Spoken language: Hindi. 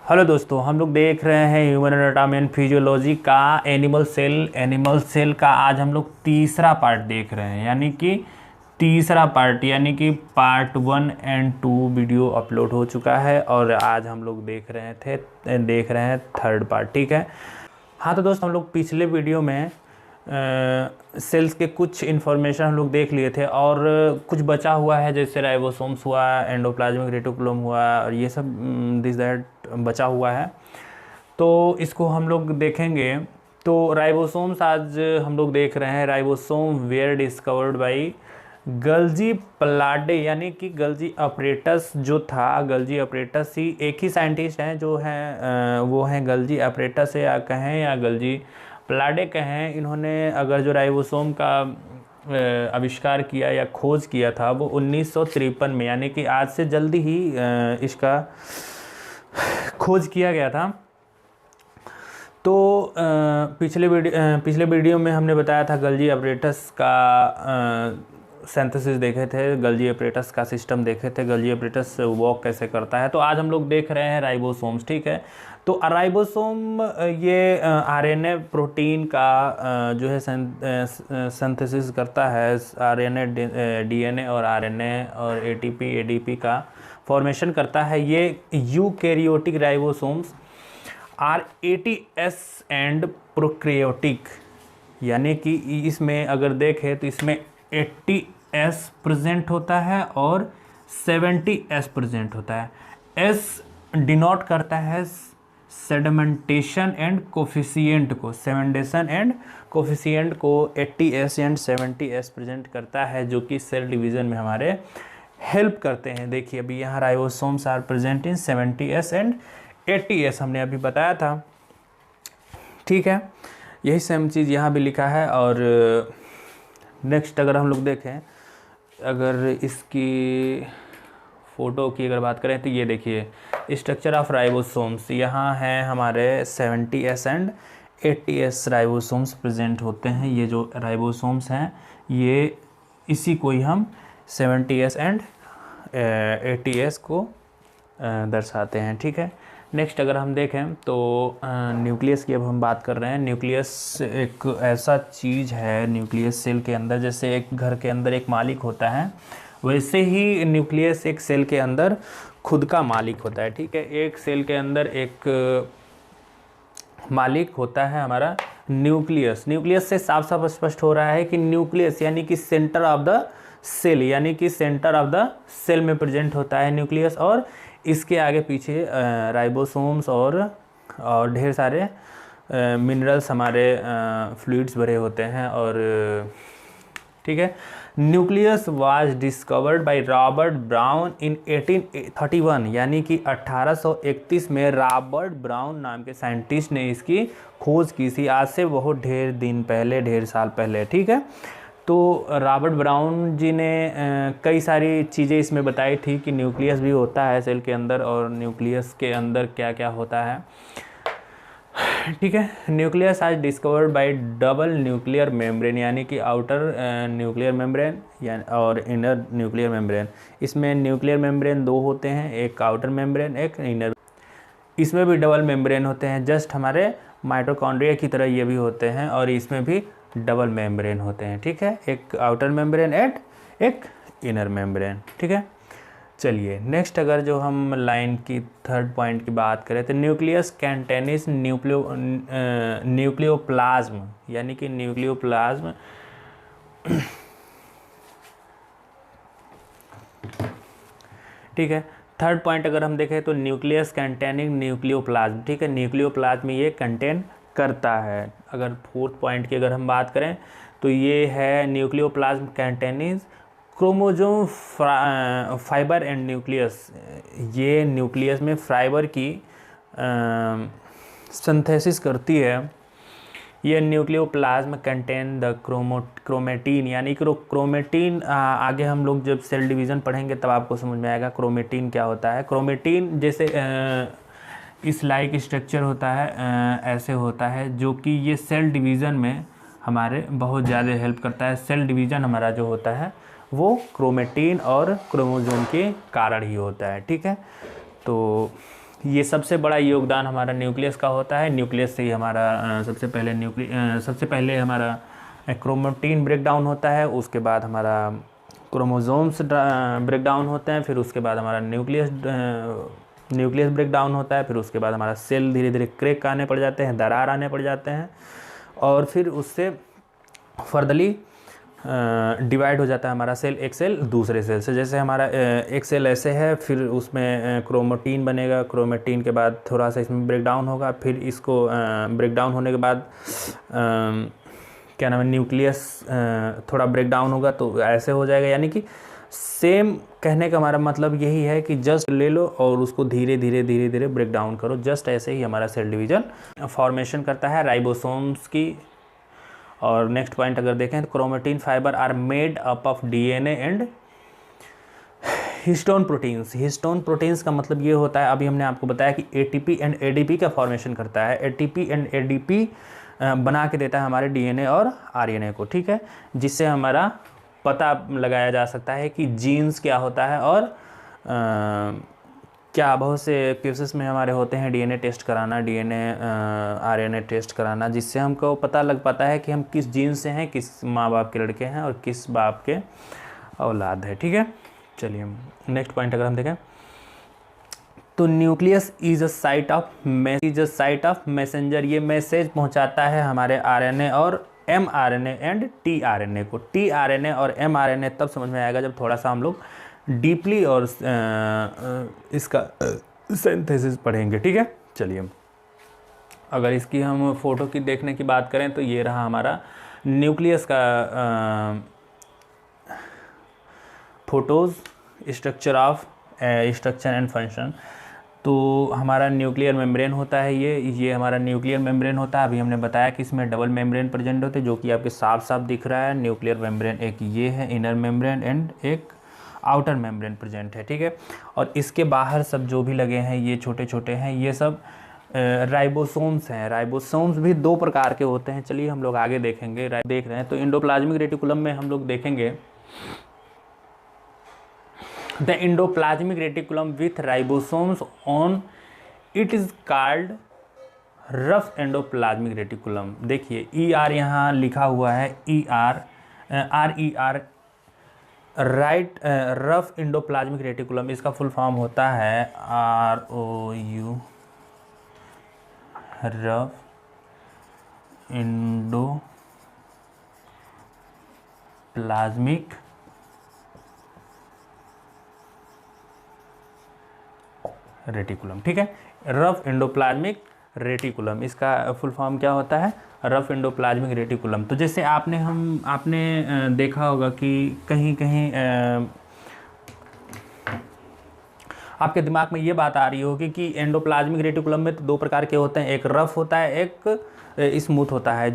हेलो दोस्तों, हम लोग देख रहे हैं ह्यूमन एनाटॉमी एंड फिजियोलॉजी का एनिमल सेल का आज हम लोग तीसरा पार्ट देख रहे हैं। यानी कि पार्ट 1 एंड 2 वीडियो अपलोड हो चुका है और आज हम लोग देख रहे हैं थर्ड पार्ट। ठीक है। हाँ तो दोस्तों, हम लोग पिछले वीडियो में सेल्स के कुछ इन्फॉर्मेशन हम लोग देख लिए थे और कुछ बचा हुआ है, जैसे राइबोसोम्स हुआ, एंडोप्लाज्मिक रेटिकुलम हुआ और ये सब दिस दैट बचा हुआ है, तो इसको हम लोग देखेंगे। तो राइबोसोम्स आज हम लोग देख रहे हैं। Ribosome were discovered by Golgi Palade, यानी कि गल्जी अपरेटस जो था, गल्जी अपरेटस ही एक ही साइंटिस्ट हैं जो हैं वो हैं गल्जी अपरेटस है या कहें या गल्जी प्लाडे कहें। इन्होंने अगर जो राइबोसोम का आविष्कार किया या खोज किया था वो 1953 में, यानी कि आज से जल्दी ही इसका खोज किया गया था। तो पिछले वीडियो में हमने बताया था गल्जी अपरेटस का सिंथेसिस देखे थे, गल्जी अपरेटस का सिस्टम देखे थे, गल्जी अपरेटस वर्क कैसे करता है। तो आज हम लोग देख रहे हैं राइबोसोम्स। ठीक है। तो राइबोसोम ये आरएनए प्रोटीन का जो है सिंथेसिस करता है। आरएनए डीएनए और आरएनए और एटीपी एडीपी का फॉर्मेशन करता है। ये eukaryotic ribosomes are eighty S and prokaryotic, यानी कि इसमें अगर देखें तो इसमें 80S प्रेजेंट होता है और 70S प्रेजेंट होता है। S डिनोट करता है सेडिमेंटेशन एंड कोफिशिएंट को, 80S एंड 70S प्रेजेंट करता है, जो कि सेल डिवीज़न में हमारे हेल्प करते हैं। देखिए अभी यहाँ ribosomes are present in 70S and 80S हमने अभी बताया था। ठीक है, यही सेम चीज़ यहाँ भी लिखा है। और नेक्स्ट अगर हम लोग देखें, अगर इसकी फ़ोटो की अगर बात करें तो ये देखिए स्ट्रक्चर ऑफ राइबोसोम्स। यहाँ है हमारे 70S and 80S ribosomes present होते हैं। ये जो राइबोसोम्स हैं ये इसी को ही हम 70S एंड 80S को दर्शाते हैं। ठीक है। नेक्स्ट अगर हम देखें तो न्यूक्लियस की अब हम बात कर रहे हैं। न्यूक्लियस एक ऐसा चीज़ है, न्यूक्लियस सेल के अंदर जैसे एक घर के अंदर एक मालिक होता है, वैसे ही न्यूक्लियस एक सेल के अंदर खुद का मालिक होता है। ठीक है। एक सेल के अंदर एक मालिक होता है हमारा न्यूक्लियस। न्यूक्लियस से साफ साफ स्पष्ट हो रहा है कि न्यूक्लियस यानी कि सेंटर ऑफ द सेल, यानी कि सेंटर ऑफ द सेल में प्रेजेंट होता है न्यूक्लियस। और इसके आगे पीछे राइबोसोम्स और ढेर सारे मिनरल्स हमारे फ्लूइड्स भरे होते हैं। और ठीक है। Nucleus was discovered by Robert brown इन 1831, यानी कि 1831 में रॉबर्ट ब्राउन नाम के साइंटिस्ट ने इसकी खोज की थी, आज से बहुत ढेर साल पहले। ठीक है। तो रॉबर्ट ब्राउन जी ने कई सारी चीज़ें इसमें बताई थी कि न्यूक्लियस भी होता है सेल के अंदर और न्यूक्लियस के अंदर क्या क्या होता है। ठीक है। न्यूक्लियस आज discovered by double nuclear membrane, यानी कि आउटर न्यूक्लियर मेम्ब्रेन और इनर न्यूक्लियर मेम्ब्रेन। इसमें न्यूक्लियर मेम्ब्रेन दो होते हैं, एक आउटर मेम्ब्रेन एक इनर। इसमें भी डबल मेम्ब्रेन होते हैं, जस्ट हमारे माइटोकॉन्ड्रिया की तरह ये भी होते हैं और इसमें भी डबल मेम्ब्रेन होते हैं। ठीक है। एक आउटर मेम्ब्रेन एंड एक इनर मेम्ब्रेन। ठीक है। चलिए नेक्स्ट अगर जो हम लाइन की थर्ड पॉइंट की बात करें तो न्यूक्लियस कंटेन्स न्यूक्लियोप्लाज्म, यानी कि न्यूक्लियोप्लाज्म ठीक है। थर्ड पॉइंट अगर हम देखें तो न्यूक्लियस कंटेनिंग न्यूक्लियोप्लाज्म। ठीक है। न्यूक्लियोप्लाज्म ये कंटेन करता है। अगर फोर्थ पॉइंट की अगर हम बात करें तो ये है nucleoplasm containing chromosome fibre and nucleus. ये न्यूक्लियस में फाइबर की सिंथेसिस करती है। ये न्यूक्लियोप्लाज्म कंटेन द क्रोमेटिन, यानी कि क्रोमेटिन आगे हम लोग जब सेल डिवीज़न पढ़ेंगे तब आपको समझ में आएगा क्रोमेटिन क्या होता है। क्रोमेटिन जैसे इस लाइक स्ट्रक्चर होता है, ऐसे होता है, जो कि ये सेल डिवीज़न में हमारे बहुत ज़्यादा हेल्प करता है। सेल डिवीज़न हमारा जो होता है वो क्रोमेटिन और क्रोमोसोम के कारण ही होता है। ठीक है। तो ये सबसे बड़ा योगदान हमारा न्यूक्लियस का होता है। न्यूक्लियस से ही हमारा सबसे पहले हमारा क्रोमेटिन ब्रेक डाउन होता है, उसके बाद हमारा क्रोमोसोम्स ब्रेक डाउन होते हैं, फिर उसके बाद हमारा न्यूक्लियस ब्रेक डाउन होता है, फिर उसके बाद हमारा सेल धीरे धीरे क्रैक आने पड़ जाते हैं, दरार आने पड़ जाते हैं, और फिर उससे फर्दरली डिवाइड हो जाता है हमारा सेल, एक सेल दूसरे सेल से। जैसे हमारा एक सेल ऐसे है, फिर उसमें क्रोमेटिन बनेगा, क्रोमेटिन के बाद थोड़ा सा इसमें ब्रेक डाउन होगा, फिर इसको ब्रेक डाउन होने के बाद क्या नाम है, न्यूक्लियस थोड़ा ब्रेक डाउन होगा, तो ऐसे हो जाएगा। यानी कि सेम कहने का हमारा मतलब यही है कि जस्ट ले लो और उसको धीरे धीरे ब्रेक डाउन करो। जस्ट ऐसे ही हमारा सेल डिवीजन फॉर्मेशन करता है राइबोसोम्स की। और नेक्स्ट पॉइंट अगर देखें तो chromatin fibre are made up of DNA and histone proteins. Histone proteins का मतलब ये होता है, अभी हमने आपको बताया कि एटीपी एंड एडीपी का फॉर्मेशन करता है। एटीपी एंड एडीपी बना के देता है हमारे डीएनए और आरएनए को, ठीक है, जिससे हमारा पता लगाया जा सकता है कि जीन्स क्या होता है और क्या बहुत से केसेस में हमारे होते हैं डीएनए टेस्ट कराना, डीएनए आरएनए टेस्ट कराना, जिससे हमको पता लग पाता है कि हम किस जीन से हैं, किस माँ बाप के लड़के हैं और किस बाप के औलाद है, ठीक है। चलिए नेक्स्ट पॉइंट अगर हम देखें तो nucleus is a site of messenger. ये मैसेज पहुंचाता है हमारे आरएनए और एमआरएनए एंड टीआरएनए को। टीआरएनए और एमआरएनए तब समझ में आएगा जब थोड़ा सा हम लोग डीपली और इसका सिंथेसिस पढ़ेंगे, ठीक है। चलिए अगर इसकी हम फोटो की देखने की बात करें तो ये रहा हमारा न्यूक्लियस का फोटोज, स्ट्रक्चर एंड फंक्शन। तो हमारा न्यूक्लियर मेम्ब्रेन होता है, ये हमारा न्यूक्लियर मेम्ब्रेन होता है। अभी हमने बताया कि इसमें डबल मेम्ब्रेन प्रेजेंट होते हैं, जो कि आपके साफ साफ दिख रहा है। न्यूक्लियर मेम्ब्रेन एक ये है इनर मेम्ब्रेन एंड एक आउटर मेम्ब्रेन प्रेजेंट है, ठीक है। और इसके बाहर सब जो भी लगे हैं ये छोटे छोटे हैं, ये सब राइबोसोम्स हैं। राइबोसोम्स भी दो प्रकार के होते हैं, चलिए हम लोग आगे देखेंगे। देख रहे हैं तो एंडोप्लाज्मिक रेटिकुलम में हम लोग देखेंगे the endoplasmic reticulum with ribosomes on it is called rough endoplasmic reticulum. देखिए ER यहाँ लिखा हुआ है, RER right, rough endoplasmic reticulum. इसका फुल फॉर्म होता है ROU, रफ एंडोप्लाज्मिक रेटिकुलम, ठीक है। रफ एंडोप्लाज्मिक रेटिकुलम, इसका फुल फॉर्म क्या होता है, रफ एंडोप्लाज्मिक रेटिकुलम। तो जैसे आपने देखा होगा कि कहीं कहीं आपके दिमाग में ये बात आ रही होगी कि एंडोप्लाज्मिक रेटिकुलम में तो दो प्रकार के होते हैं, एक रफ होता है, एक स्मूथ होता है। जो